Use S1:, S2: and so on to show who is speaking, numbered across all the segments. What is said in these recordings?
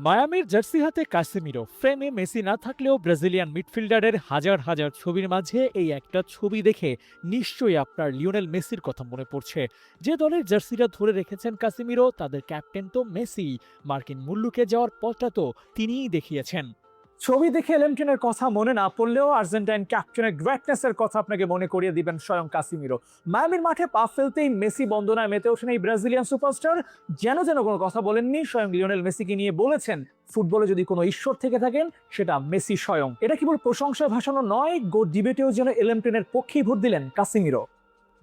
S1: মায়ামির jersey হাতে Casemiro, ফ্রেমে Messi না থাকলেও ব্রাজিলিয়ান মিডফিল্ডারের হাজার হাজার ছবির মাঝে এই একটা ছবি দেখে নিশ্চয়ই আপনার লিওনেল মেসির কথা মনে পড়ছে। যে দলের জার্সিটা ধরে রেখেছেন কাসেমিরো, তাদের ক্যাপ্টেন তো মেসি। মার্কিন মুল্লুকে যাওয়ার পথটা তো তিনিই দেখিয়েছেন।
S2: ছবি দেখে এলেমটেনের কথা মনে না পড়লেও আর্জেন্টাইন ক্যাপ্টেনের গ্রেটনেসের কথা আপনাকে মনে করিয়ে দিবেন স্বয়ং কাসিমিরো। মায়ামির মাঠে পা ফেলতেই মেসি বন্দনায় মেতে ওঠেন এই ব্রাজিলিয়ান সুপারস্টার। যেন যেন কোনো কথা বলেননি, স্বয়ং লিওনেল মেসিকে নিয়ে বলেছেন, ফুটবলে যদি কোনো ঈশ্বর থেকে থাকেন সেটা মেসি স্বয়ং। এটা কেবল প্রশংসায় ভাসানো নয়, গো ডিবেটেও যেন এলেমটেনের পক্ষেই ভোট দিলেন কাসিমিরো।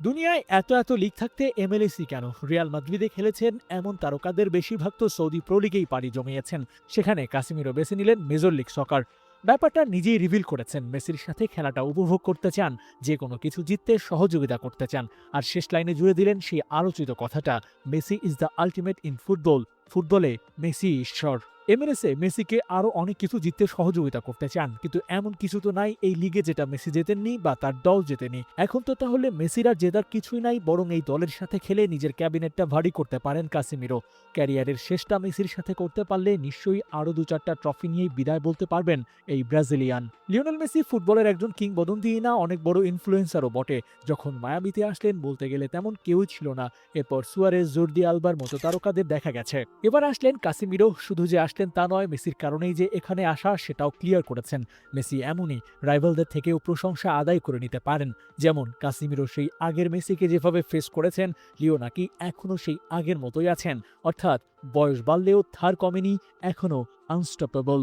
S1: দুনিয়ায় এত এত লিগ থাকতে এমএলএসি কেন? রিয়াল মাদ্রিদে খেলেছেন এমন তারকাদের বেশিরভাগ তো সৌদি প্রো লিগেই পাড়ি জমিয়েছেন। সেখানে কাসিমিরো বেছে নিলেন মেজর লিগ সকার। ব্যাপারটা নিজেই রিভিল করেছেন, মেসির সাথে খেলাটা উপভোগ করতে চান, যে কোনো কিছু জিততে সহযোগিতা করতে চান। আর শেষ লাইনে জুড়ে দিলেন সেই আলোচিত কথাটা, Messi is the ultimate in football, ফুটবলে মেসি ঈশ্বর। এমএলএসে মেসিকে আরও অনেক কিছু জিততে সহযোগিতা করতে চান, কিন্তু এমন কিছু তো নাই এই লিগে যেটা মেসি জেতেননি বা তার দল জেতেনি। এখন তো তাহলে মেসির আর জেতার কিছুই নাই, বরং এই দলের সাথে খেলে নিজের ক্যাবিনেটটা ভারী করতে পারেন কাসেমিরো। ক্যারিয়ারের শেষটা মেসির সাথে করতে পারলে নিশ্চয়ই আরও 2-4টা ট্রফি নিয়েই বিদায় বলতে পারবেন এই ব্রাজিলিয়ান। লিওনেল মেসি ফুটবলের একজন কিংবদন্তিই না, অনেক বড় ইনফ্লুয়েন্সারও বটে। যখন মায়ামিতে আসলেন বলতে গেলে তেমন কেউই ছিল না। এরপর সুয়ারেজ, জর্দি আলবার মতো তারকাদের দেখা গেছে। এবার আসলেন কাসেমিরো। শুধু যে আসলেন তা নয়, মেসির কারণেই যে এখানে আসা সেটাও ক্লিয়ার করেছেন। মেসি এমনই, রাইভালদের থেকেও প্রশংসা আদায় করে নিতে পারেন। যেমন কাসেমিরো সেই আগের মেসিকে যেভাবে ফেস করেছেন, লিও নাকি এখনও সেই আগের মতোই আছেন। অর্থাৎ বয়স বাড়লেও ধার কমেনি, এখনও আনস্টপেবল।